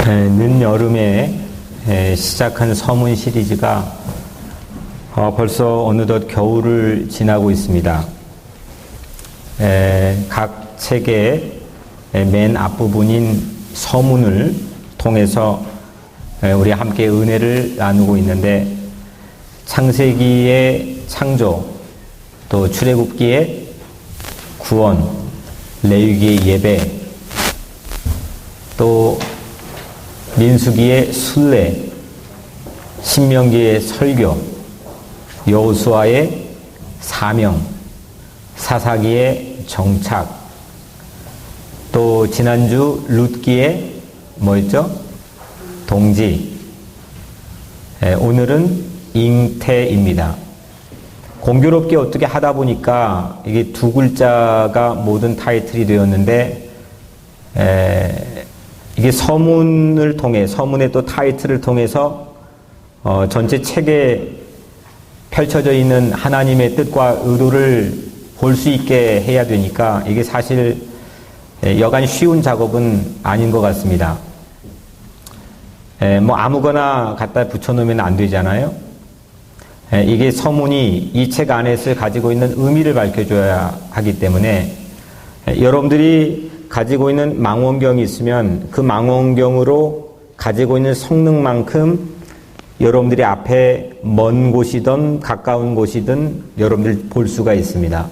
늦여름에 시작한 서문 시리즈가 벌써 어느덧 겨울을 지나고 있습니다. 각 책의 맨 앞부분인 서문을 통해서 우리 함께 은혜를 나누고 있는데, 창세기의 창조, 또 출애굽기의 구원, 레위기의 예배, 또 민수기의 순례, 신명기의 설교, 여호수아의 사명, 사사기의 정착, 또 지난주 룻기의 뭐였죠? 동지, 오늘은 잉태입니다. 공교롭게 어떻게 하다 보니까 이게 두 글자가 모든 타이틀이 되었는데, 이게 서문을 통해, 서문의 또 타이틀을 통해서 전체 책에 펼쳐져 있는 하나님의 뜻과 의도를 볼 수 있게 해야 되니까 이게 사실 여간 쉬운 작업은 아닌 것 같습니다. 뭐 아무거나 갖다 붙여놓으면 안 되잖아요. 이게 서문이 이 책 안에서 가지고 있는 의미를 밝혀줘야 하기 때문에, 여러분들이 가지고 있는 망원경이 있으면 그 망원경으로 가지고 있는 성능만큼 여러분들이 앞에 먼 곳이든 가까운 곳이든 여러분들 볼 수가 있습니다.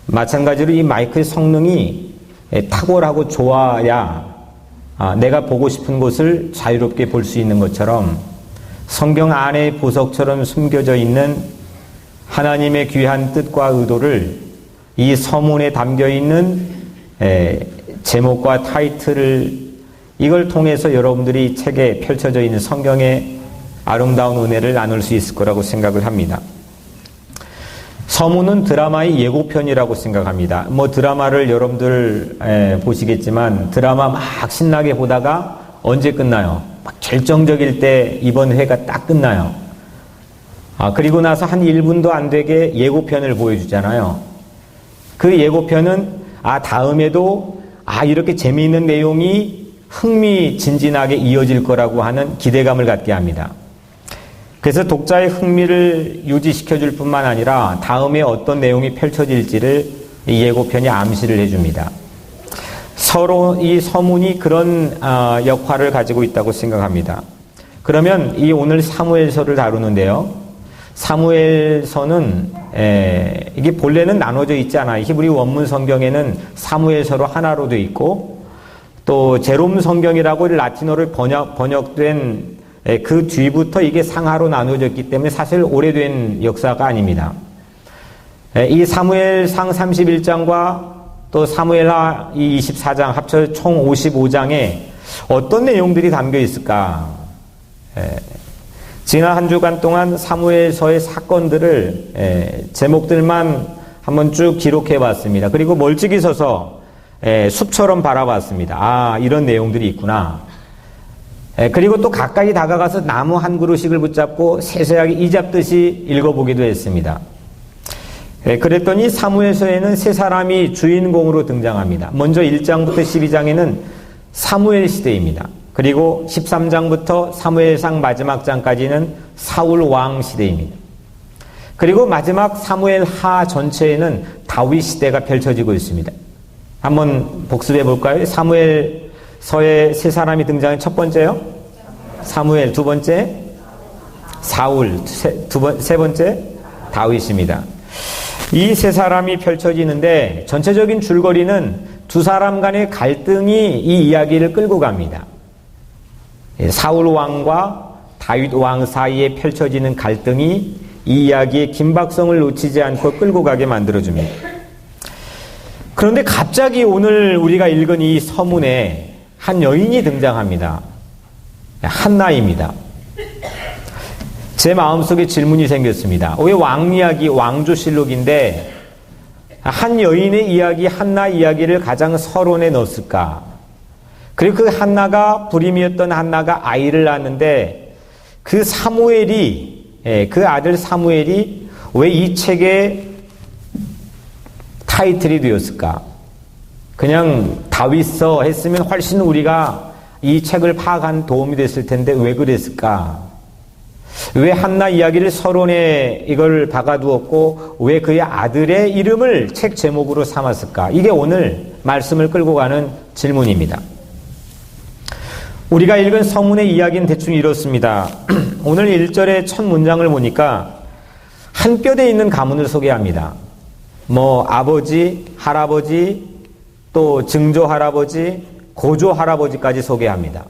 마찬가지로 이 마이크의 성능이 탁월하고 좋아야 내가 보고 싶은 곳을 자유롭게 볼 수 있는 것처럼, 성경 안에 보석처럼 숨겨져 있는 하나님의 귀한 뜻과 의도를 이 서문에 담겨있는 제목과 타이틀을, 이걸 통해서 여러분들이 책에 펼쳐져 있는 성경의 아름다운 은혜를 나눌 수 있을 거라고 생각을 합니다. 서문은 드라마의 예고편이라고 생각합니다. 뭐 드라마를 여러분들 보시겠지만, 드라마 막 신나게 보다가 언제 끝나요? 막 결정적일 때 이번 회가 딱 끝나요. 그리고 나서 한 1분도 안 되게 예고편을 보여주잖아요. 그 예고편은 다음에도 이렇게 재미있는 내용이 흥미진진하게 이어질 거라고 하는 기대감을 갖게 합니다. 그래서 독자의 흥미를 유지시켜줄 뿐만 아니라 다음에 어떤 내용이 펼쳐질지를 이 예고편이 암시를 해줍니다. 서로 이 서문이 그런 역할을 가지고 있다고 생각합니다. 그러면 이 오늘 사무엘서를 다루는데요, 사무엘서는 이게 본래는 나눠져 있지 않아요. 히브리 원문 성경에는 사무엘서로 하나로 되어 있고, 또 제롬 성경이라고 라틴어로 번역된 그 뒤부터 이게 상하로 나눠졌기 때문에 사실 오래된 역사가 아닙니다. 이 사무엘상 31장과 또 사무엘하 24장 합쳐 총 55장에 어떤 내용들이 담겨 있을까? 지난 한 주간 동안 사무엘서의 사건들을 제목들만 한번 쭉 기록해 봤습니다. 그리고 멀찍이 서서 숲처럼 바라봤습니다. 이런 내용들이 있구나. 그리고 또 가까이 다가가서 나무 한 그루씩을 붙잡고 세세하게 이잡듯이 읽어보기도 했습니다. 그랬더니 사무엘서에는 세 사람이 주인공으로 등장합니다. 먼저 1장부터 12장에는 사무엘 시대입니다. 그리고 13장부터 사무엘상 마지막 장까지는 사울 왕 시대입니다. 그리고 마지막 사무엘하 전체에는 다윗 시대가 펼쳐지고 있습니다. 한번 복습해 볼까요? 사무엘서에 세 사람이 등장한 첫 번째요, 사무엘. 두 번째, 사울. 세 번째, 다윗입니다. 이 세 사람이 펼쳐지는데 전체적인 줄거리는 두 사람 간의 갈등이 이 이야기를 끌고 갑니다. 사울 왕과 다윗 왕 사이에 펼쳐지는 갈등이 이 이야기의 긴박성을 놓치지 않고 끌고 가게 만들어줍니다. 그런데 갑자기 오늘 우리가 읽은 이 서문에 한 여인이 등장합니다. 한나입니다. 제 마음속에 질문이 생겼습니다. 왜 왕이야기, 왕조실록인데 한 여인의 이야기, 한나 이야기를 가장 서론에 넣었을까? 그리고 그 한나가, 불임이었던 한나가 아이를 낳았는데 그 사무엘이, 그 아들 사무엘이 왜 이 책의 타이틀이 되었을까? 그냥 다윗서 했으면 훨씬 우리가 이 책을 파악한 도움이 됐을 텐데 왜 그랬을까? 왜 한나 이야기를 서론에 이걸 박아두었고 왜 그의 아들의 이름을 책 제목으로 삼았을까? 이게 오늘 말씀을 끌고 가는 질문입니다. 우리가 읽은 서문의 이야기는 대충 이렇습니다. 오늘 1절의 첫 문장을 보니까 한 뼈대에 있는 가문을 소개합니다. 아버지, 할아버지, 또 증조 할아버지, 고조 할아버지까지 소개합니다.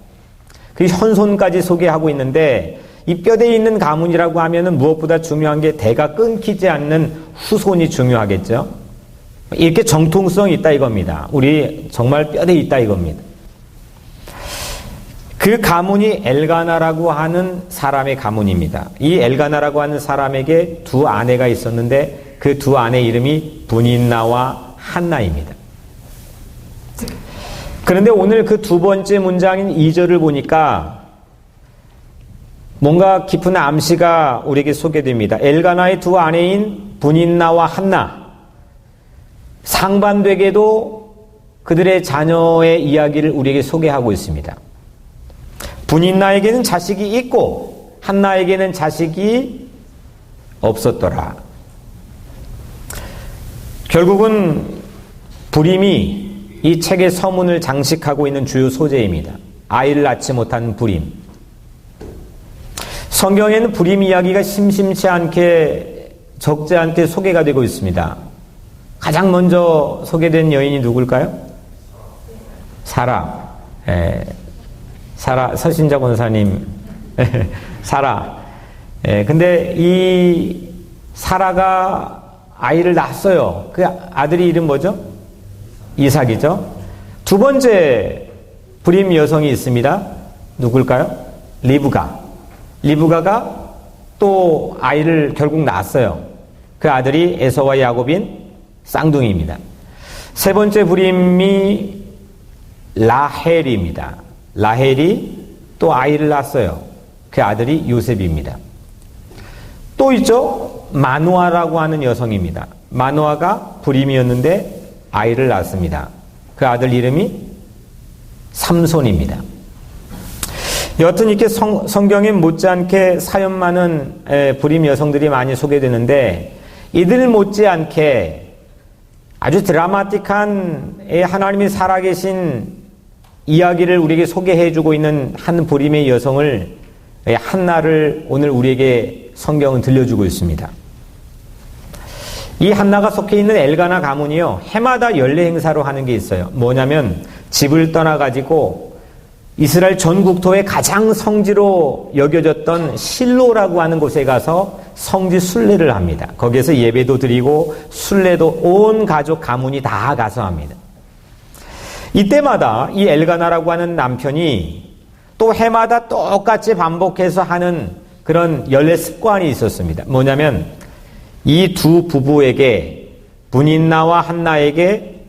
그 현손까지 소개하고 있는데 이 뼈대에 있는 가문이라고 하면은 무엇보다 중요한 게 대가 끊기지 않는 후손이 중요하겠죠. 이렇게 정통성이 있다 이겁니다. 우리 정말 뼈대에 있다 이겁니다. 그 가문이 엘가나라고 하는 사람의 가문입니다. 이 엘가나라고 하는 사람에게 두 아내가 있었는데 그 두 아내 이름이 분인나와 한나입니다. 그런데 오늘 그 두 번째 문장인 2절을 보니까 뭔가 깊은 암시가 우리에게 소개됩니다. 엘가나의 두 아내인 분인나와 한나, 상반되게도 그들의 자녀의 이야기를 우리에게 소개하고 있습니다. 분인나에게는 자식이 있고 한나에게는 자식이 없었더라. 결국은 불임이 이 책의 서문을 장식하고 있는 주요 소재입니다. 아이를 낳지 못한 불임. 성경에는 불임 이야기가 심심치 않게 적지 않게 소개가 되고 있습니다. 가장 먼저 소개된 여인이 누굴까요? 사라. 사라, 서신자 권사님. 사라. 근데 이 사라가 아이를 낳았어요. 그 아들이 이름 뭐죠? 이삭이죠. 두 번째 불임 여성이 있습니다. 누굴까요? 리브가. 리브가가 또 아이를 결국 낳았어요. 그 아들이 에서와 야곱인 쌍둥이입니다. 세 번째 불임이 라헬입니다. 라헬이 또 아이를 낳았어요. 그 아들이 요셉입니다. 또 있죠? 마누아라고 하는 여성입니다. 마누아가 불임이었는데 아이를 낳았습니다. 그 아들 이름이 삼손입니다. 여하튼 이렇게 성경에 못지않게 사연 많은 불임 여성들이 많이 소개되는데 이들 못지않게 아주 드라마틱한 하나님이 살아계신 이야기를 우리에게 소개해주고 있는 한 불임의 여성을 한나를 오늘 우리에게 성경은 들려주고 있습니다. 이 한나가 속해 있는 엘가나 가문이요, 해마다 연례 행사로 하는 게 있어요. 뭐냐면 집을 떠나가지고 이스라엘 전 국토의 가장 성지로 여겨졌던 실로라고 하는 곳에 가서 성지 순례를 합니다. 거기에서 예배도 드리고 순례도 온 가족 가문이 다 가서 합니다. 이때마다 이 엘가나라고 하는 남편이 또 해마다 똑같이 반복해서 하는 그런 연례 습관이 있었습니다. 뭐냐면 이 두 부부에게, 분인나와 한나에게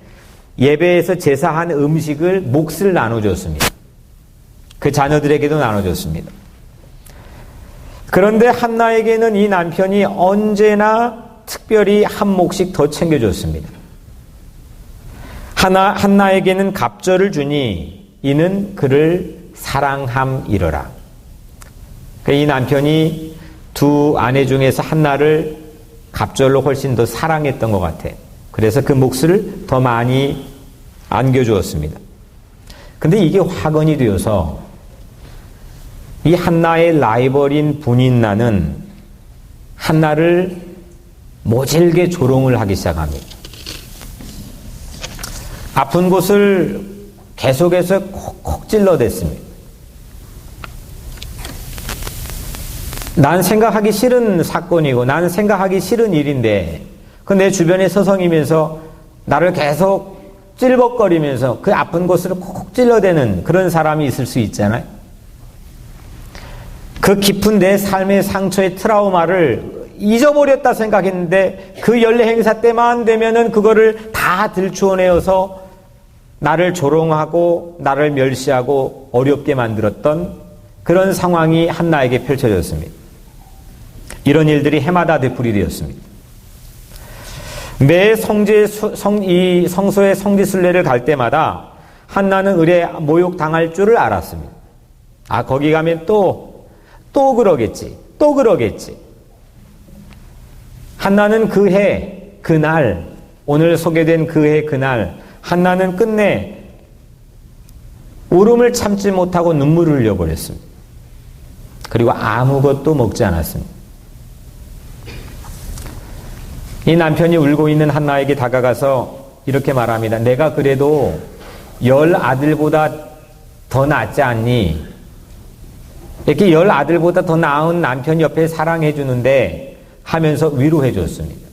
예배에서 제사한 음식을 몫을 나눠줬습니다. 그 자녀들에게도 나눠줬습니다. 그런데 한나에게는 이 남편이 언제나 특별히 한 몫씩 더 챙겨줬습니다. 한나에게는 갑절을 주니 이는 그를 사랑함이러라. 이 남편이 두 아내 중에서 한나를 갑절로 훨씬 더 사랑했던 것 같아요. 그래서 그 몫을 더 많이 안겨주었습니다. 근데 이게 화근이 되어서 이 한나의 라이벌인 분인나는 한나를 모질게 조롱을 하기 시작합니다. 아픈 곳을 계속해서 콕콕 찔러댔습니다. 난 생각하기 싫은 사건이고 난 생각하기 싫은 일인데 그 내 주변에 서성이면서 나를 계속 찔벅거리면서 그 아픈 곳을 콕콕 찔러대는 그런 사람이 있을 수 있잖아요. 그 깊은 내 삶의 상처의 트라우마를 잊어버렸다 생각했는데 그 연례 행사 때만 되면은 그거를 다 들추어내어서 나를 조롱하고 나를 멸시하고 어렵게 만들었던 그런 상황이 한나에게 펼쳐졌습니다. 이런 일들이 해마다 되풀이되었습니다. 매 성소의 성지순례를 갈 때마다 한나는 을에 모욕 당할 줄을 알았습니다. 아, 거기 가면 또 그러겠지. 또 그러겠지. 한나는 그 해, 그날, 오늘 소개된 그 해, 그날, 한나는 끝내 울음을 참지 못하고 눈물을 흘려버렸습니다. 그리고 아무것도 먹지 않았습니다. 이 남편이 울고 있는 한나에게 다가가서 이렇게 말합니다. 내가 그래도 10 아들보다 더 낫지 않니? 이렇게 10 아들보다 더 나은 남편 옆에 사랑해 주는데 하면서 위로해 줬습니다.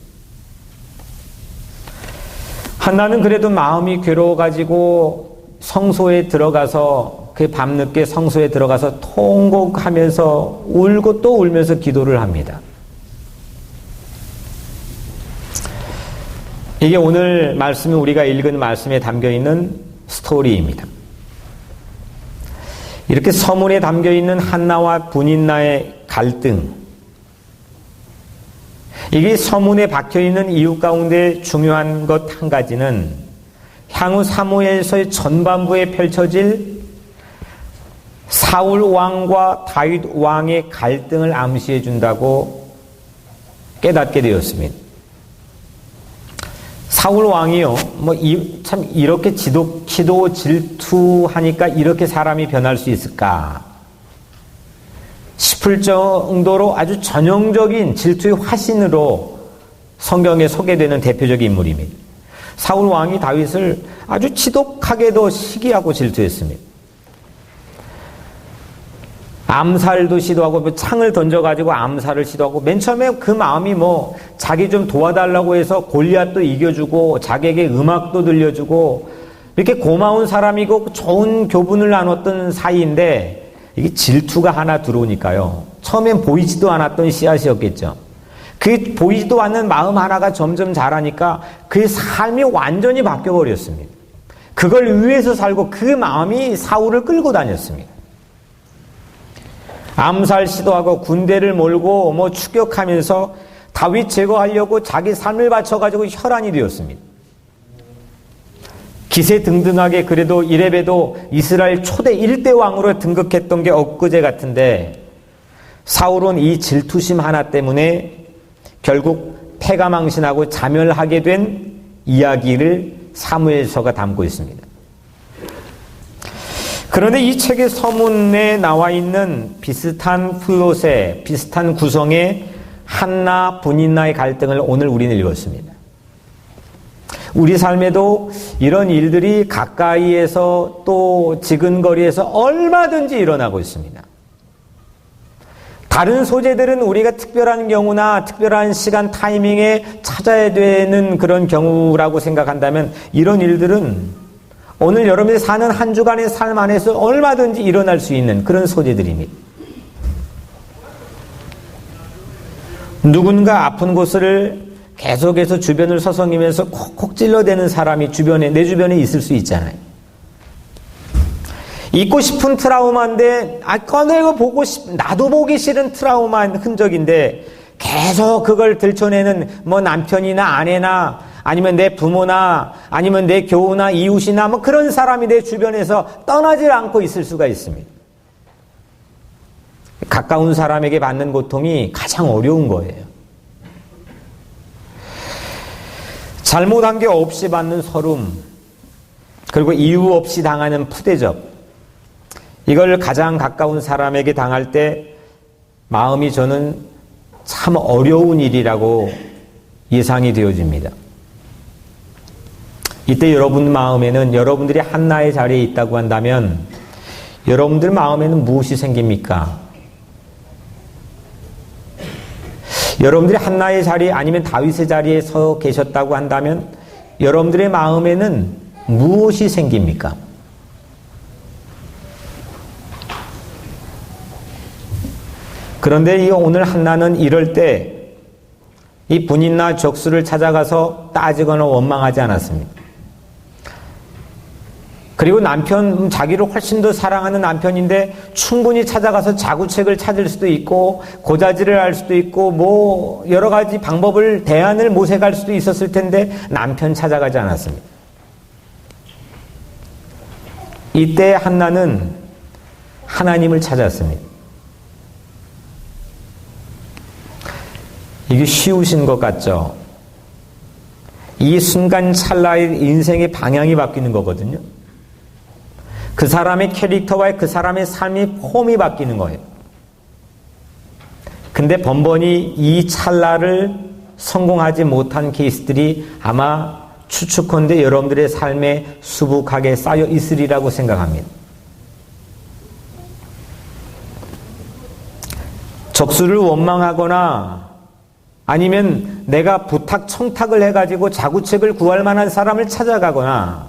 한나는 그래도 마음이 괴로워가지고 성소에 들어가서 그 밤늦게 성소에 들어가서 통곡하면서 울고 또 울면서 기도를 합니다. 이게 오늘 말씀이 우리가 읽은 말씀에 담겨있는 스토리입니다. 이렇게 서문에 담겨있는 한나와 분인나의 갈등, 이게 서문에 박혀있는 이유 가운데 중요한 것 한 가지는 향후 사무엘서의 전반부에 펼쳐질 사울 왕과 다윗 왕의 갈등을 암시해 준다고 깨닫게 되었습니다. 사울 왕이요, 참 이렇게 기도 질투하니까 이렇게 사람이 변할 수 있을까 싶을 정도로 아주 전형적인 질투의 화신으로 성경에 소개되는 대표적인 인물입니다. 사울 왕이 다윗을 아주 지독하게도 시기하고 질투했습니다. 암살도 시도하고 창을 던져가지고 암살을 시도하고 맨 처음에 그 마음이 자기 좀 도와달라고 해서 골리앗도 이겨주고 자기에게 음악도 들려주고 이렇게 고마운 사람이고 좋은 교분을 나눴던 사이인데 이게 질투가 하나 들어오니까요. 처음엔 보이지도 않았던 씨앗이었겠죠. 그 보이지도 않는 마음 하나가 점점 자라니까 그의 삶이 완전히 바뀌어버렸습니다. 그걸 위해서 살고 그 마음이 사울을 끌고 다녔습니다. 암살 시도하고 군대를 몰고 추격하면서 다윗 제거하려고 자기 삶을 바쳐가지고 혈안이 되었습니다. 기세등등하게 그래도 이레베도 이스라엘 초대 1대 왕으로 등극했던 게 엊그제 같은데 사울은 이 질투심 하나 때문에 결국 패가망신하고 자멸하게 된 이야기를 사무엘서가 담고 있습니다. 그런데 이 책의 서문에 나와 있는 비슷한 플롯의 비슷한 구성의 한나, 분인나의 갈등을 오늘 우리는 읽었습니다. 우리 삶에도 이런 일들이 가까이에서 또 지근거리에서 얼마든지 일어나고 있습니다. 다른 소재들은 우리가 특별한 경우나 특별한 시간 타이밍에 찾아야 되는 그런 경우라고 생각한다면 이런 일들은 오늘 여러분이 사는 한 주간의 삶 안에서 얼마든지 일어날 수 있는 그런 소재들입니다. 누군가 아픈 곳을 계속해서 주변을 서성이면서 콕콕 찔러대는 사람이 내 주변에 있을 수 있잖아요. 잊고 싶은 트라우마인데 꺼내고 나도 보기 싫은 트라우마 흔적인데 계속 그걸 들춰내는 남편이나 아내나 아니면 내 부모나 아니면 내 교우나 이웃이나 그런 사람이 내 주변에서 떠나질 않고 있을 수가 있습니다. 가까운 사람에게 받는 고통이 가장 어려운 거예요. 잘못한 게 없이 받는 서름, 그리고 이유 없이 당하는 푸대접, 이걸 가장 가까운 사람에게 당할 때 마음이 저는 참 어려운 일이라고 예상이 되어집니다. 이때 여러분 마음에는 여러분들이 한나의 자리에 있다고 한다면 여러분들 마음에는 무엇이 생깁니까? 여러분들이 한나의 자리 아니면 다윗의 자리에 서 계셨다고 한다면 여러분들의 마음에는 무엇이 생깁니까? 그런데 오늘 한나는 이럴 때 이 분인나 적수를 찾아가서 따지거나 원망하지 않았습니다. 그리고 남편, 자기를 훨씬 더 사랑하는 남편인데 충분히 찾아가서 자구책을 찾을 수도 있고 고자질을 할 수도 있고 여러 가지 방법을 대안을 모색할 수도 있었을 텐데 남편 찾아가지 않았습니다. 이때 한나는 하나님을 찾았습니다. 이게 쉬우신 것 같죠? 이 순간 찰나에 인생의 방향이 바뀌는 거거든요. 그 사람의 캐릭터와 그 사람의 삶의 폼이 바뀌는 거예요. 근데 번번이 이 찰나를 성공하지 못한 케이스들이 아마 추측컨대 여러분들의 삶에 수북하게 쌓여 있으리라고 생각합니다. 적수를 원망하거나 아니면 내가 부탁 청탁을 해가지고 자구책을 구할 만한 사람을 찾아가거나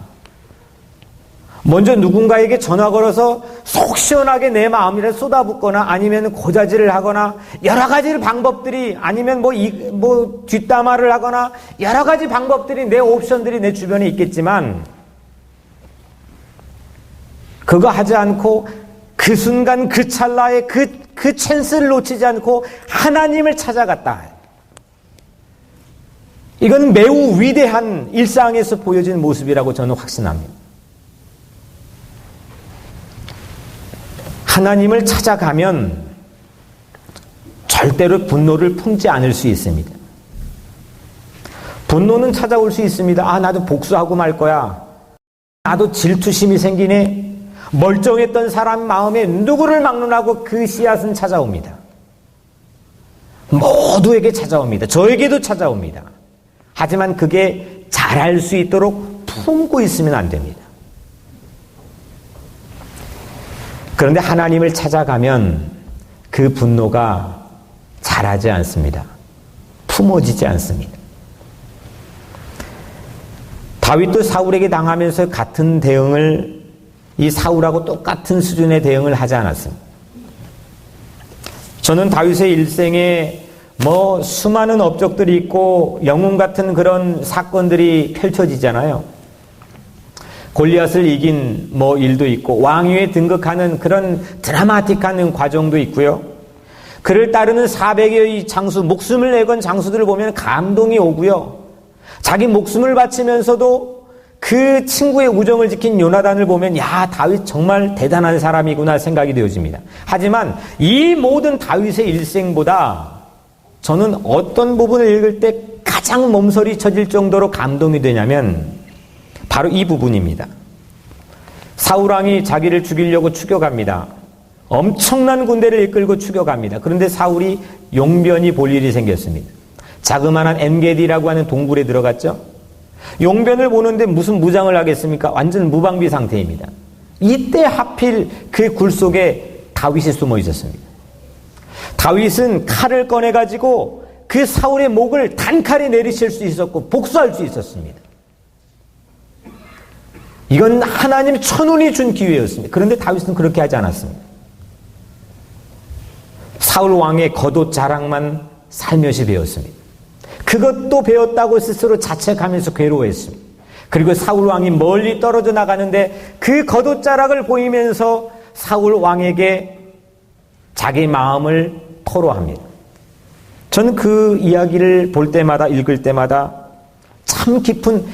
먼저 누군가에게 전화 걸어서 속 시원하게 내 마음을 쏟아붓거나 아니면 고자질을 하거나 여러 가지 방법들이 아니면 뭐 뒷담화를 하거나 여러 가지 방법들이 내 옵션들이 내 주변에 있겠지만 그거 하지 않고 그 순간 그 찰나에 그 찬스를 놓치지 않고 하나님을 찾아갔다. 이건 매우 위대한 일상에서 보여진 모습이라고 저는 확신합니다. 하나님을 찾아가면 절대로 분노를 품지 않을 수 있습니다. 분노는 찾아올 수 있습니다. 아, 나도 복수하고 말 거야. 나도 질투심이 생기네. 멀쩡했던 사람 마음에 누구를 막론하고 그 씨앗은 찾아옵니다. 모두에게 찾아옵니다. 저에게도 찾아옵니다. 하지만 그게 자랄 수 있도록 품고 있으면 안 됩니다. 그런데 하나님을 찾아가면 그 분노가 자라지 않습니다. 품어지지 않습니다. 다윗도 사울에게 당하면서 같은 대응을 이 사울하고 똑같은 수준의 대응을 하지 않았습니다. 저는 다윗의 일생에 수많은 업적들이 있고 영웅 같은 그런 사건들이 펼쳐지잖아요. 골리앗을 이긴 일도 있고 왕위에 등극하는 그런 드라마틱한 과정도 있고요. 그를 따르는 400여의 장수, 목숨을 내건 장수들을 보면 감동이 오고요. 자기 목숨을 바치면서도 그 친구의 우정을 지킨 요나단을 보면 야, 다윗 정말 대단한 사람이구나 생각이 되어집니다. 하지만 이 모든 다윗의 일생보다 저는 어떤 부분을 읽을 때 가장 몸서리 쳐질 정도로 감동이 되냐면 바로 이 부분입니다. 사울왕이 자기를 죽이려고 추격합니다. 엄청난 군대를 이끌고 추격합니다. 그런데 사울이 용변이 볼 일이 생겼습니다. 자그마한 엔게디라고 하는 동굴에 들어갔죠. 용변을 보는데 무슨 무장을 하겠습니까? 완전 무방비 상태입니다. 이때 하필 그 굴 속에 다윗이 숨어 있었습니다. 다윗은 칼을 꺼내가지고 그 사울의 목을 단칼에 내리칠 수 있었고 복수할 수 있었습니다. 이건 하나님 천운이 준 기회였습니다. 그런데 다윗은 그렇게 하지 않았습니다. 사울 왕의 겉옷 자랑만 살며시 배웠습니다. 그것도 배웠다고 스스로 자책하면서 괴로워했습니다. 그리고 사울 왕이 멀리 떨어져 나가는데 그 겉옷 자락을 보이면서 사울 왕에게 자기 마음을 토로합니다. 저는 그 이야기를 볼 때마다 읽을 때마다 참 깊은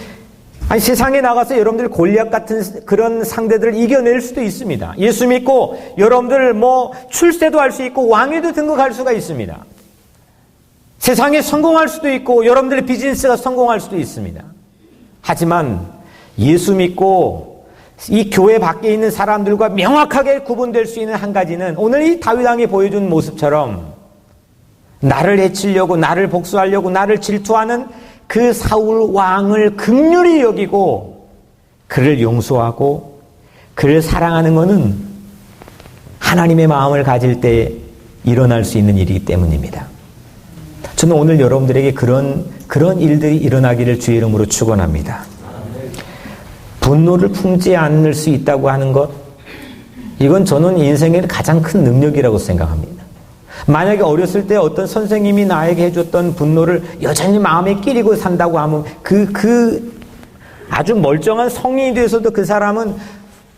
세상에 나가서 여러분들 골리앗 같은 그런 상대들을 이겨낼 수도 있습니다. 예수 믿고 여러분들 출세도 할 수 있고 왕위도 등극할 수가 있습니다. 세상에 성공할 수도 있고 여러분들의 비즈니스가 성공할 수도 있습니다. 하지만 예수 믿고 이 교회 밖에 있는 사람들과 명확하게 구분될 수 있는 한 가지는 오늘 이 다윗 왕이 보여준 모습처럼 나를 해치려고 나를 복수하려고 나를 질투하는 그 사울 왕을 긍휼히 여기고 그를 용서하고 그를 사랑하는 것은 하나님의 마음을 가질 때 일어날 수 있는 일이기 때문입니다. 저는 오늘 여러분들에게 그런 일들이 일어나기를 주의 이름으로 축원합니다. 분노를 품지 않을 수 있다고 하는 것, 이건 저는 인생의 가장 큰 능력이라고 생각합니다. 만약에 어렸을 때 어떤 선생님이 나에게 해줬던 분노를 여전히 마음에 끼리고 산다고 하면 그 아주 멀쩡한 성인이 돼서도 그 사람은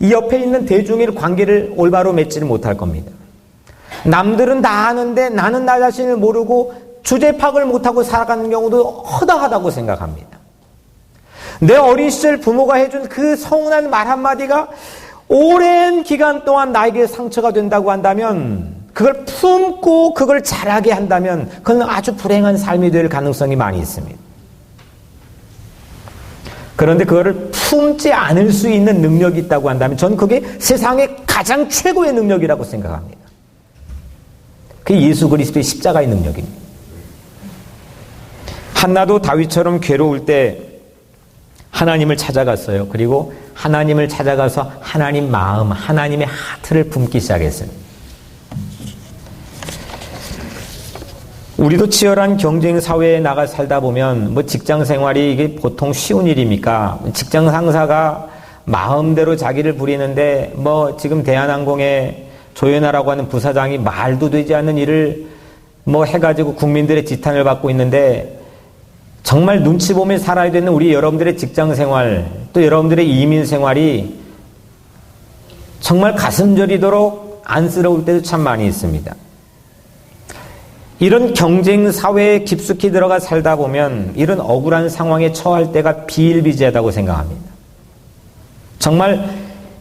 이 옆에 있는 대중의 관계를 올바로 맺지를 못할 겁니다. 남들은 다 아는데 나는 나 자신을 모르고 주제 파악을 못하고 살아가는 경우도 허다하다고 생각합니다. 내 어린 시절 부모가 해준 그 서운한 말 한마디가 오랜 기간 동안 나에게 상처가 된다고 한다면, 그걸 품고 그걸 자라게 한다면 그건 아주 불행한 삶이 될 가능성이 많이 있습니다. 그런데 그거를 품지 않을 수 있는 능력이 있다고 한다면 전 그게 세상의 가장 최고의 능력이라고 생각합니다. 그게 예수 그리스도의 십자가의 능력입니다. 한나도 다윗처럼 괴로울 때 하나님을 찾아갔어요. 그리고 하나님을 찾아가서 하나님 마음, 하나님의 하트를 품기 시작했습니다. 우리도 치열한 경쟁 사회에 나가 살다 보면 뭐 직장 생활이 이게 보통 쉬운 일입니까? 직장 상사가 마음대로 자기를 부리는데 뭐 지금 대한항공의 조연아라고 하는 부사장이 말도 되지 않는 일을 뭐 해가지고 국민들의 지탄을 받고 있는데 정말 눈치 보며 살아야 되는 우리 여러분들의 직장 생활, 또 여러분들의 이민 생활이 정말 가슴 저리도록 안쓰러울 때도 참 많이 있습니다. 이런 경쟁 사회에 깊숙이 들어가 살다 보면 이런 억울한 상황에 처할 때가 비일비재하다고 생각합니다. 정말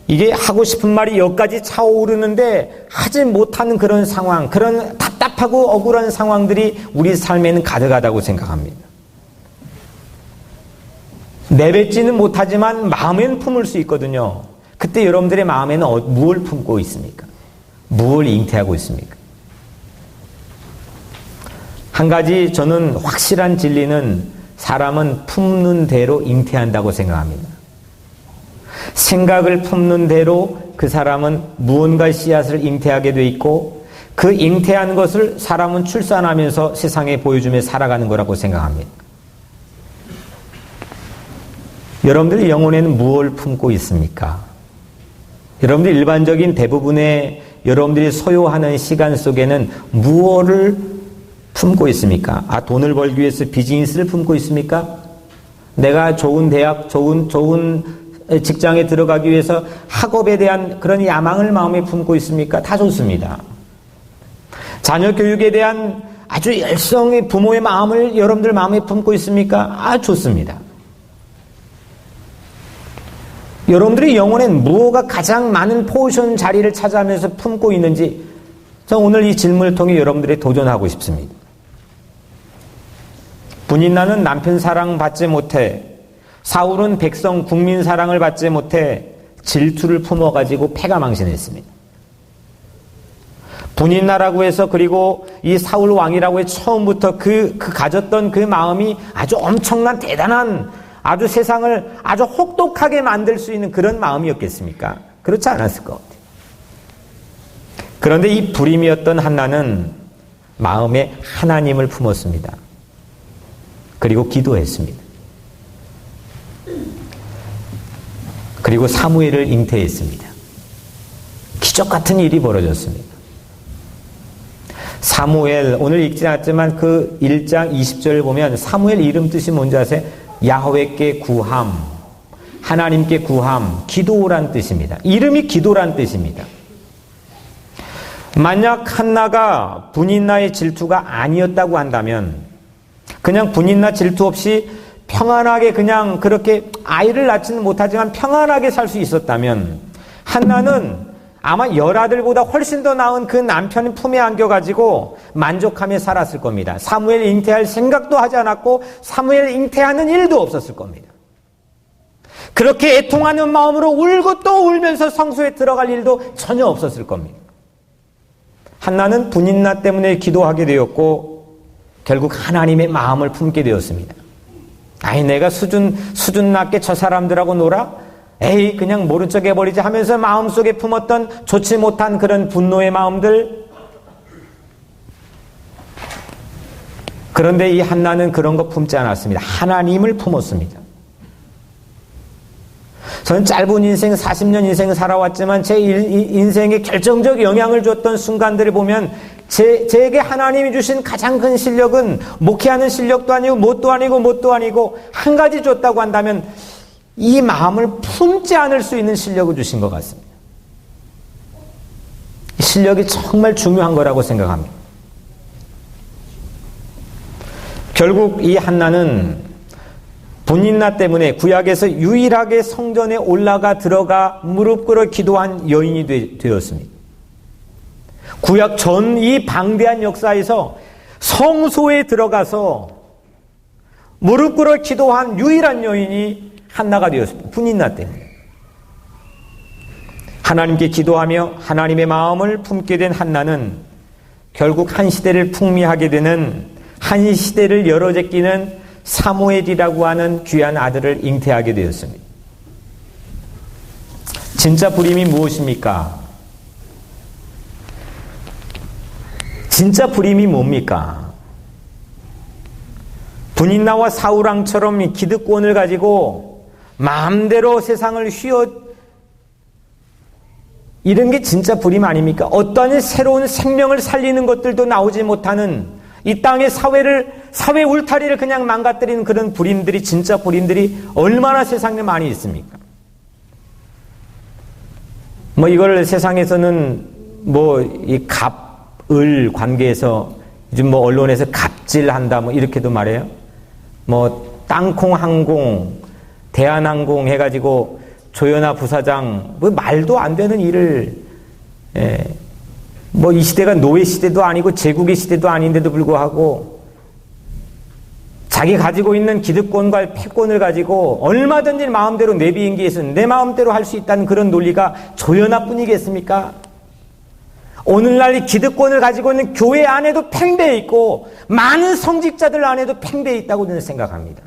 이게 하고 싶은 말이 여기까지 차오르는데 하지 못하는 그런 상황, 그런 답답하고 억울한 상황들이 우리 삶에는 가득하다고 생각합니다. 내뱉지는 못하지만 마음에는 품을 수 있거든요. 그때 여러분들의 마음에는 무엇을 품고 있습니까? 무엇을 잉태하고 있습니까? 한 가지 저는 확실한 진리는 사람은 품는 대로 잉태한다고 생각합니다. 생각을 품는 대로 그 사람은 무언가 씨앗을 잉태하게 돼 있고 그 잉태한 것을 사람은 출산하면서 세상에 보여주며 살아가는 거라고 생각합니다. 여러분들 영혼에는 무엇을 품고 있습니까? 여러분들 일반적인 대부분의 여러분들이 소요하는 시간 속에는 무엇을 품고 있습니까? 돈을 벌기 위해서 비즈니스를 품고 있습니까? 내가 좋은 대학, 좋은 직장에 들어가기 위해서 학업에 대한 그런 야망을 마음에 품고 있습니까? 다 좋습니다. 자녀 교육에 대한 아주 열성의 부모의 마음을 여러분들 마음에 품고 있습니까? 좋습니다. 여러분들의 영혼엔 무엇가 가장 많은 포션 자리를 차지하면서 품고 있는지 저는 오늘 이 질문을 통해 여러분들이 도전하고 싶습니다. 분인나는 남편 사랑 받지 못해, 사울은 백성 국민 사랑을 받지 못해 질투를 품어가지고 패가망신했습니다. 분인나라고 해서 그리고 이 사울 왕이라고 해서 처음부터 그 가졌던 그 마음이 아주 엄청난 대단한 아주 세상을 아주 혹독하게 만들 수 있는 그런 마음이었겠습니까? 그렇지 않았을 것 같아요. 그런데 이 불임이었던 한나는 마음에 하나님을 품었습니다. 그리고 기도했습니다. 그리고 사무엘을 잉태했습니다. 기적 같은 일이 벌어졌습니다. 사무엘, 오늘 읽지 않았지만 그 1장 20절을 보면 사무엘 이름 뜻이 뭔지 아세요? 야훼께 구함, 하나님께 구함, 기도란 뜻입니다. 이름이 기도란 뜻입니다. 만약 한나가 분인나의 질투가 아니었다고 한다면 그냥 분인나 질투 없이 평안하게 그냥 그렇게 아이를 낳지는 못하지만 평안하게 살 수 있었다면 한나는 아마 열아들보다 훨씬 더 나은 그 남편의 품에 안겨가지고 만족하며 살았을 겁니다. 사무엘 잉태할 생각도 하지 않았고 사무엘 잉태하는 일도 없었을 겁니다. 그렇게 애통하는 마음으로 울고 또 울면서 성소에 들어갈 일도 전혀 없었을 겁니다. 한나는 분인나 때문에 기도하게 되었고 결국 하나님의 마음을 품게 되었습니다. 내가 수준 낮게 저 사람들하고 놀아? 그냥 모른 척 해버리지 하면서 마음속에 품었던 좋지 못한 그런 분노의 마음들. 그런데 이 한나는 그런 거 품지 않았습니다. 하나님을 품었습니다. 저는 짧은 인생 40년 인생 살아왔지만 제 인생에 결정적 영향을 줬던 순간들을 보면 제게 하나님이 주신 가장 큰 실력은 목회하는 실력도 아니고 뭣도 아니고 한 가지 줬다고 한다면 이 마음을 품지 않을 수 있는 실력을 주신 것 같습니다. 이 실력이 정말 중요한 거라고 생각합니다. 결국 이 한나는 분인나 때문에 구약에서 유일하게 성전에 올라가 들어가 무릎 꿇어 기도한 여인이 되었습니다. 구약 전 이 방대한 역사에서 성소에 들어가서 무릎 꿇어 기도한 유일한 여인이 한나가 되었습니다. 분인나 때문에. 하나님께 기도하며 하나님의 마음을 품게 된 한나는 결국 한 시대를 풍미하게 되는, 한 시대를 열어제끼는 사무엘이라고 하는 귀한 아들을 잉태하게 되었습니다. 진짜 부림이 무엇입니까? 진짜 부림이 뭡니까? 분인나와 사울왕처럼 기득권을 가지고 마음대로 세상을 이런 게 진짜 부림 아닙니까? 어떠한 새로운 생명을 살리는 것들도 나오지 못하는 이 땅의 사회 울타리를 그냥 망가뜨리는 그런 부림들이, 진짜 부림들이 얼마나 세상에 많이 있습니까? 이걸 세상에서는 이 갑을 관계에서 요즘 언론에서 갑질한다 이렇게도 말해요. 땅콩항공, 대한항공 해가지고 조현아 부사장 말도 안 되는 일을, 이 시대가 노예 시대도 아니고 제국의 시대도 아닌데도 불구하고 자기 가지고 있는 기득권과 패권을 가지고 얼마든지 마음대로 내 비행기에서 내 마음대로 할 수 있다는 그런 논리가 조현아뿐이겠습니까? 오늘날 이 기득권을 가지고 있는 교회 안에도 팽배해 있고 많은 성직자들 안에도 팽배해 있다고 저는 생각합니다.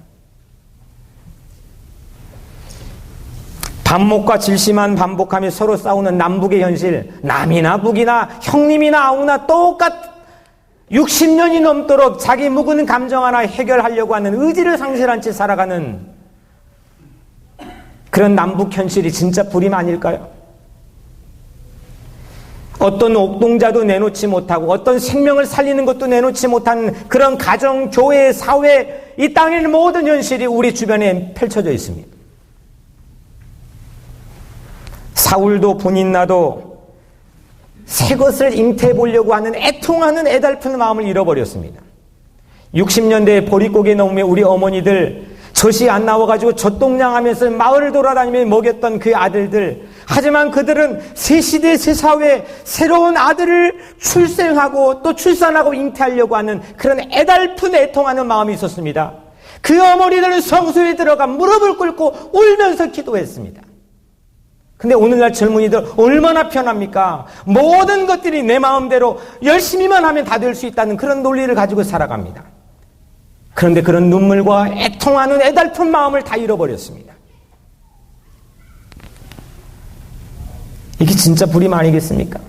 반목과 질시만 반복하며 서로 싸우는 남북의 현실, 남이나 북이나 형님이나 아우나 똑같 60년이 넘도록 자기 묵은 감정 하나 해결하려고 하는 의지를 상실한 채 살아가는 그런 남북 현실이 진짜 불임 아닐까요? 어떤 옥동자도 내놓지 못하고 어떤 생명을 살리는 것도 내놓지 못하는 그런 가정, 교회, 사회, 이 땅의 모든 현실이 우리 주변에 펼쳐져 있습니다. 사울도 분인나도 새 것을 잉태해 보려고 하는 애통하는 애달픈 마음을 잃어버렸습니다. 60년대에 보릿고개 넘으며 우리 어머니들 젖이 안 나와가지고 젖동냥하면서 마을을 돌아다니며 먹였던 그 아들들, 하지만 그들은 새 시대 새 사회 새로운 아들을 출생하고 또 출산하고 잉태하려고 하는 그런 애달픈 애통하는 마음이 있었습니다. 그 어머니들은 성소에 들어가 무릎을 꿇고 울면서 기도했습니다. 근데 오늘날 젊은이들 얼마나 편합니까? 모든 것들이 내 마음대로 열심히만 하면 다 될 수 있다는 그런 논리를 가지고 살아갑니다. 그런데 그런 눈물과 애통하는 애달픈 마음을 다 잃어버렸습니다. 이게 진짜 불임 아니겠습니까?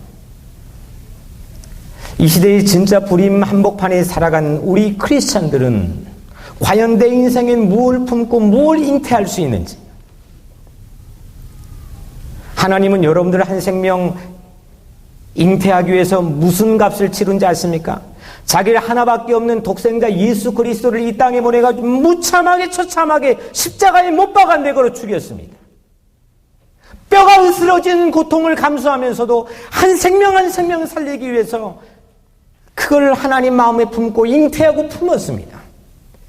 이 시대의 진짜 불임 한복판에 살아가는 우리 크리스찬들은 과연 내 인생에 무엇을 품고 무엇을 잉태할 수 있는지, 하나님은 여러분들 한 생명 잉태하기 위해서 무슨 값을 치른지 아십니까? 자기를 하나밖에 없는 독생자 예수 그리스도를 이 땅에 보내가지고 무참하게 처참하게 십자가에 못 박아 내걸어 죽였습니다. 뼈가 으스러진 고통을 감수하면서도 한 생명 한 생명을 살리기 위해서 그걸 하나님 마음에 품고 잉태하고 품었습니다.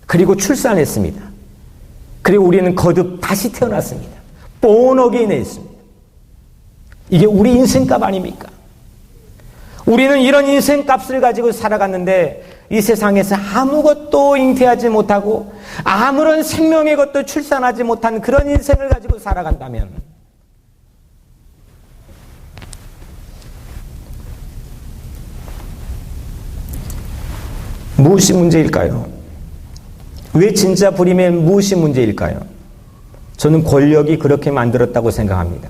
그리고 출산했습니다. 그리고 우리는 거듭 다시 태어났습니다. born again 했습니다. 이게 우리 인생값 아닙니까? 우리는 이런 인생값을 가지고 살아갔는데 이 세상에서 아무것도 잉태하지 못하고 아무런 생명의 것도 출산하지 못한 그런 인생을 가지고 살아간다면 무엇이 문제일까요? 왜 진짜 불임의 무엇이 문제일까요? 저는 권력이 그렇게 만들었다고 생각합니다.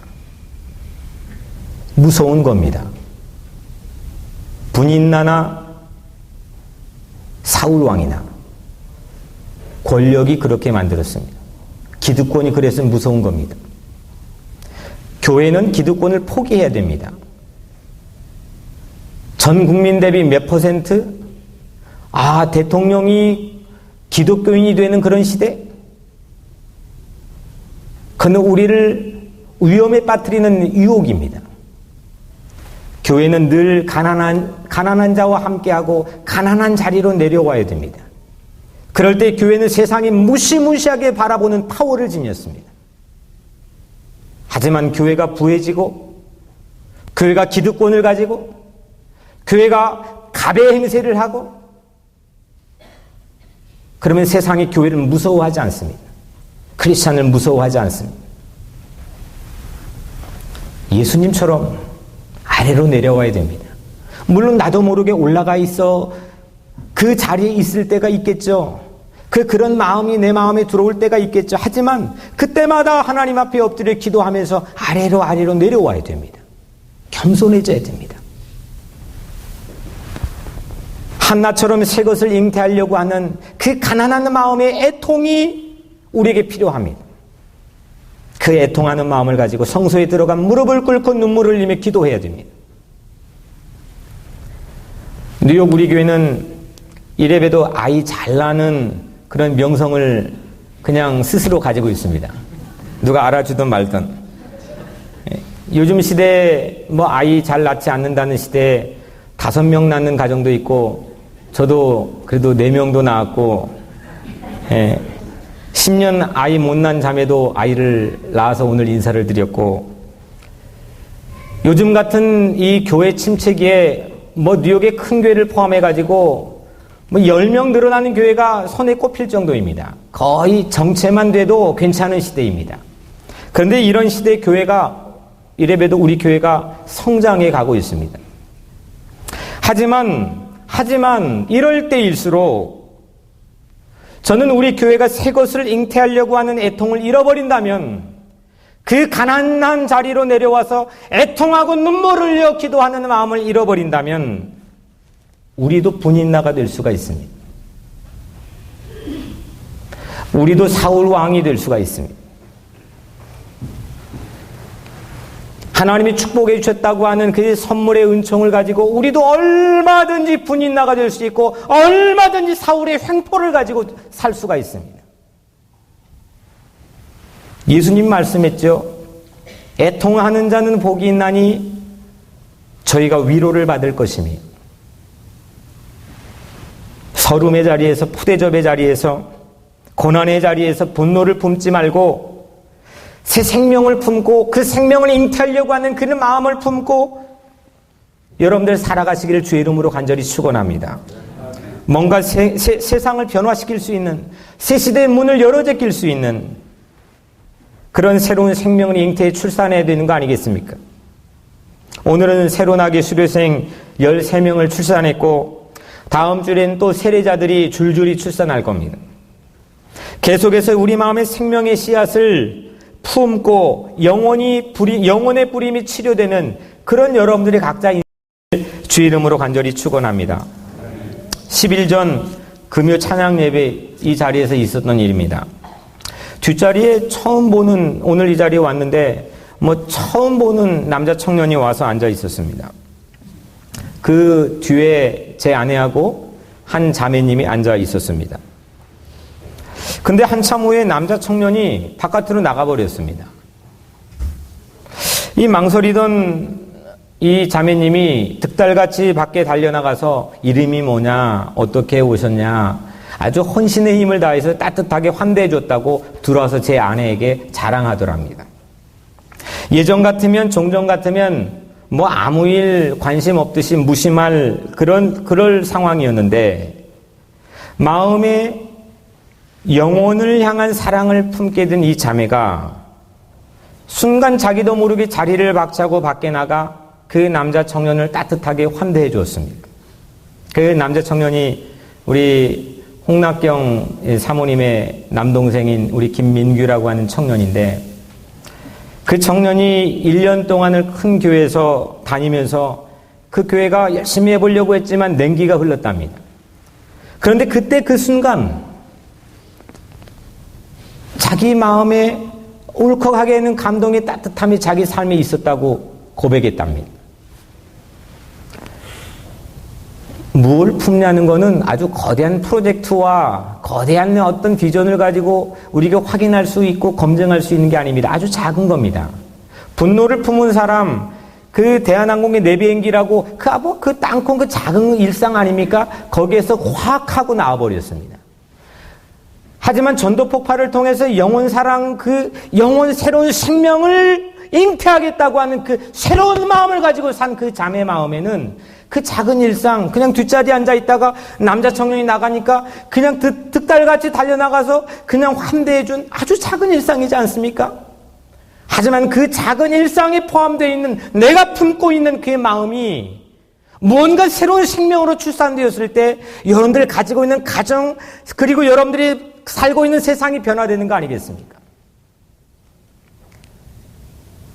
무서운 겁니다. 분인나나 사울왕이나 권력이 그렇게 만들었습니다. 기득권이 그래서 무서운 겁니다. 교회는 기득권을 포기해야 됩니다. 전 국민 대비 몇 %? 대통령이 기독교인이 되는 그런 시대? 그는 우리를 위험에 빠뜨리는 유혹입니다. 교회는 늘 가난한 자와 함께하고 가난한 자리로 내려와야 됩니다. 그럴 때 교회는 세상이 무시무시하게 바라보는 파워를 지녔습니다. 하지만 교회가 부해지고, 교회가 기득권을 가지고, 교회가 갑의 행세를 하고, 그러면 세상이 교회를 무서워하지 않습니다. 크리스찬을 무서워하지 않습니다. 예수님처럼 아래로 내려와야 됩니다. 물론 나도 모르게 올라가 있어 그 자리에 있을 때가 있겠죠. 그런 마음이 내 마음에 들어올 때가 있겠죠. 하지만 그때마다 하나님 앞에 엎드려 기도하면서 아래로 내려와야 됩니다. 겸손해져야 됩니다. 한나처럼 새 것을 잉태하려고 하는 그 가난한 마음의 애통이 우리에게 필요합니다. 그 애통하는 마음을 가지고 성소에 들어가 무릎을 꿇고 눈물을 흘리며 기도해야 됩니다. 뉴욕 우리 교회는 이래봬도 아이 잘 낳는 그런 명성을 그냥 스스로 가지고 있습니다. 누가 알아주든 말든. 요즘 시대에 아이 잘 낳지 않는다는 시대에 5명 낳는 가정도 있고, 저도 그래도 4명도 낳았고, 10년 아이 못 낳은 자매도 아이를 낳아서 오늘 인사를 드렸고, 요즘 같은 이 교회 침체기에 뉴욕의 큰 교회를 포함해가지고 10명 늘어나는 교회가 손에 꼽힐 정도입니다. 거의 정체만 돼도 괜찮은 시대입니다. 그런데 이런 시대의 교회가, 이래봬도 우리 교회가 성장해 가고 있습니다. 하지만 이럴 때일수록 저는 우리 교회가 새 것을 잉태하려고 하는 애통을 잃어버린다면, 그 가난한 자리로 내려와서 애통하고 눈물을 흘려 기도하는 마음을 잃어버린다면 우리도 분인나가 될 수가 있습니다. 우리도 사울 왕이 될 수가 있습니다. 하나님이 축복해 주셨다고 하는 그 선물의 은총을 가지고 우리도 얼마든지 분인나가 될 수 있고, 얼마든지 사울의 횡포를 가지고 살 수가 있습니다. 예수님 말씀했죠. 애통하는 자는 복이 있나니 저희가 위로를 받을 것이며, 서름의 자리에서, 푸대접의 자리에서, 고난의 자리에서 분노를 품지 말고 새 생명을 품고 그 생명을 잉태하려고 하는 그 마음을 품고 여러분들 살아가시기를 주의 이름으로 간절히 축원합니다. 뭔가 세상을 변화시킬 수 있는, 새 시대의 문을 열어 제낄 수 있는 그런 새로운 생명을 잉태해 출산해야 되는 거 아니겠습니까? 오늘은 새로 나게 수료생 13명을 출산했고, 다음 주에는 또 세례자들이 줄줄이 출산할 겁니다. 계속해서 우리 마음의 생명의 씨앗을 품고 영혼의 뿌림이 치료되는 그런 여러분들이 각자 주의 이름으로 간절히 축원합니다. 10일 전 금요 찬양 예배 이 자리에서 있었던 일입니다. 뒷자리에 처음 보는, 오늘 이 자리에 왔는데 처음 보는 남자 청년이 와서 앉아 있었습니다. 그 뒤에 제 아내하고 한 자매님이 앉아 있었습니다. 근데 한참 후에 남자 청년이 바깥으로 나가버렸습니다. 이 망설이던 이 자매님이 득달같이 밖에 달려나가서 이름이 뭐냐, 어떻게 오셨냐, 아주 헌신의 힘을 다해서 따뜻하게 환대해줬다고 들어와서 제 아내에게 자랑하더랍니다. 예전 같으면, 종전 같으면 아무 일 관심 없듯이 무심할 그럴 상황이었는데, 마음에 영혼을 향한 사랑을 품게 된 이 자매가 순간 자기도 모르게 자리를 박차고 밖에 나가 그 남자 청년을 따뜻하게 환대해 주었습니다. 그 남자 청년이 우리 홍낙경 사모님의 남동생인 우리 김민규라고 하는 청년인데, 그 청년이 1년 동안을 큰 교회에서 다니면서 그 교회가 열심히 해보려고 했지만 냉기가 흘렀답니다. 그런데 그때 그 순간 자기 마음에 울컥하게 하는 감동의 따뜻함이 자기 삶에 있었다고 고백했답니다. 무엇을 품냐는 것은 아주 거대한 프로젝트와 거대한 어떤 비전을 가지고 우리가 확인할 수 있고 검증할 수 있는 게 아닙니다. 아주 작은 겁니다. 분노를 품은 사람, 그 대한항공의 내비행기라고 그 땅콩 그 작은 일상 아닙니까? 거기에서 확 하고 나와버렸습니다. 하지만 전도 폭발을 통해서 영혼 사랑, 그 영혼 새로운 생명을 잉태하겠다고 하는 그 새로운 마음을 가지고 산 그 자매 마음에는 그 작은 일상, 그냥 뒷자리에 앉아 있다가 남자 청년이 나가니까 그냥 득달같이 달려나가서 그냥 환대해준 아주 작은 일상이지 않습니까? 하지만 그 작은 일상에 포함되어 있는 내가 품고 있는 그의 마음이 무언가 새로운 생명으로 출산되었을 때 여러분들 가지고 있는 가정, 그리고 여러분들이 살고 있는 세상이 변화되는 거 아니겠습니까?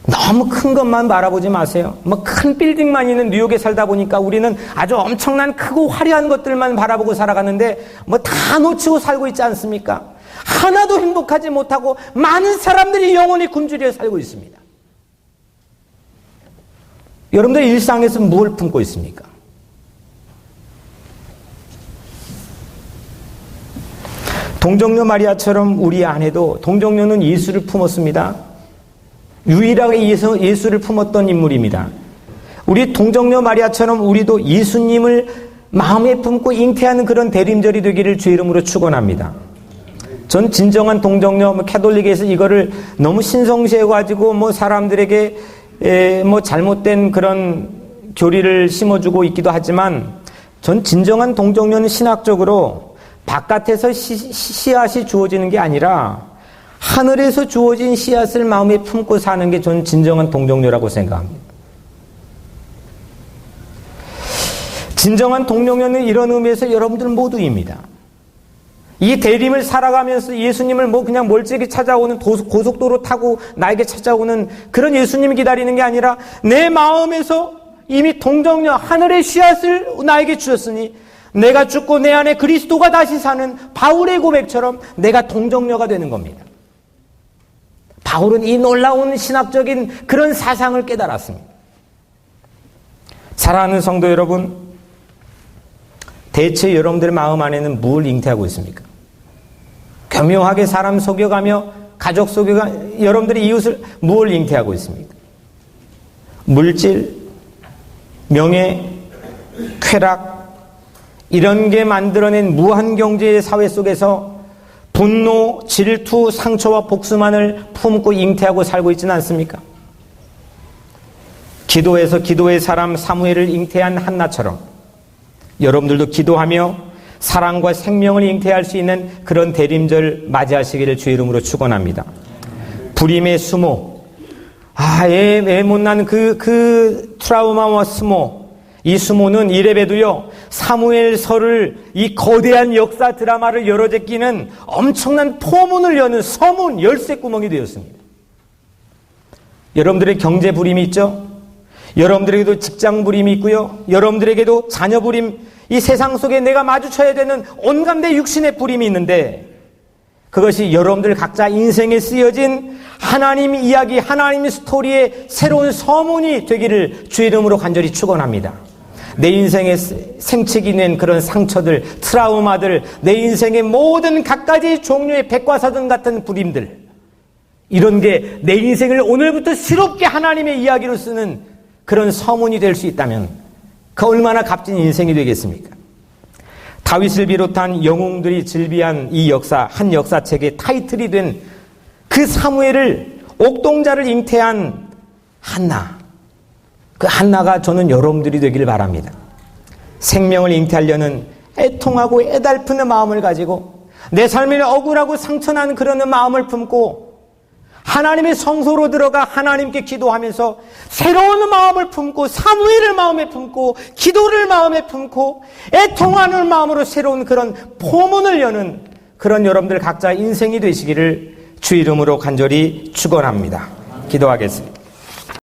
너무 큰 것만 바라보지 마세요. 뭐 큰 빌딩만 있는 뉴욕에 살다 보니까 우리는 아주 엄청난 크고 화려한 것들만 바라보고 살아가는데 뭐 다 놓치고 살고 있지 않습니까? 하나도 행복하지 못하고 많은 사람들이 영혼이 굶주려 살고 있습니다. 여러분들 일상에서 무엇을 품고 있습니까? 동정녀 마리아처럼 우리 안에도, 동정녀는 예수를 품었습니다. 유일하게 예수를 품었던 인물입니다. 우리 동정녀 마리아처럼 우리도 예수님을 마음에 품고 잉태하는 그런 대림절이 되기를 주의 이름으로 축원합니다. 전 진정한 동정녀, 캐톨릭에서 이거를 너무 신성시해가지고 사람들에게 잘못된 그런 교리를 심어주고 있기도 하지만, 전 진정한 동정녀는 신학적으로 바깥에서 씨앗이 주어지는 게 아니라 하늘에서 주어진 씨앗을 마음에 품고 사는 게 전 진정한 동정녀라고 생각합니다. 진정한 동정녀는 이런 의미에서 여러분들 모두입니다. 이 대림을 살아가면서 예수님을 그냥 멀찍이 찾아오는 고속도로 타고 나에게 찾아오는 그런 예수님이 기다리는 게 아니라 내 마음에서 이미 동정녀, 하늘의 씨앗을 나에게 주셨으니 내가 죽고 내 안에 그리스도가 다시 사는 바울의 고백처럼 내가 동정녀가 되는 겁니다. 바울은 이 놀라운 신학적인 그런 사상을 깨달았습니다. 사랑하는 성도 여러분, 대체 여러분들의 마음 안에는 뭘 잉태하고 있습니까? 교묘하게 사람 속여가며 가족 속여가 여러분들의 이웃을 뭘 잉태하고 있습니까? 물질, 명예, 쾌락, 이런 게 만들어낸 무한 경제의 사회 속에서 분노, 질투, 상처와 복수만을 품고 잉태하고 살고 있지는 않습니까? 기도에서 기도의 사람 사무엘을 잉태한 한나처럼 여러분들도 기도하며 사랑과 생명을 잉태할 수 있는 그런 대림절 맞이하시기를 주의 이름으로 축원합니다. 불임의 수모, 애 못 낳는 그 트라우마와 수모, 이 수모는 이래봬도요, 사무엘서를, 이 거대한 역사 드라마를 열어제끼는 엄청난 포문을 여는 서문 열쇠구멍이 되었습니다. 여러분들의 경제 불임이 있죠? 여러분들에게도 직장 불임이 있고요. 여러분들에게도 자녀 불임, 이 세상 속에 내가 마주쳐야 되는 온갖 육신의 불임이 있는데, 그것이 여러분들 각자 인생에 쓰여진 하나님 이야기, 하나님 스토리의 새로운 서문이 되기를 주의 이름으로 간절히 축원합니다. 내 인생에 생채기 낸 그런 상처들, 트라우마들, 내 인생의 모든 갖가지 종류의 백과사전 같은 불임들, 이런 게 내 인생을 오늘부터 새롭게 하나님의 이야기로 쓰는 그런 서문이 될 수 있다면 그 얼마나 값진 인생이 되겠습니까? 다윗을 비롯한 영웅들이 즐비한 이 역사, 한 역사책의 타이틀이 된 그 사무엘을, 옥동자를 잉태한 한나, 그 한나가 저는 여러분들이 되기를 바랍니다. 생명을 잉태하려는 애통하고 애달프는 마음을 가지고 내 삶에 억울하고 상처난 그런 마음을 품고 하나님의 성소로 들어가 하나님께 기도하면서 새로운 마음을 품고 사무엘을 마음에 품고 기도를 마음에 품고 애통하는 마음으로 새로운 그런 포문을 여는 그런 여러분들 각자 인생이 되시기를 주 이름으로 간절히 축원합니다. 기도하겠습니다.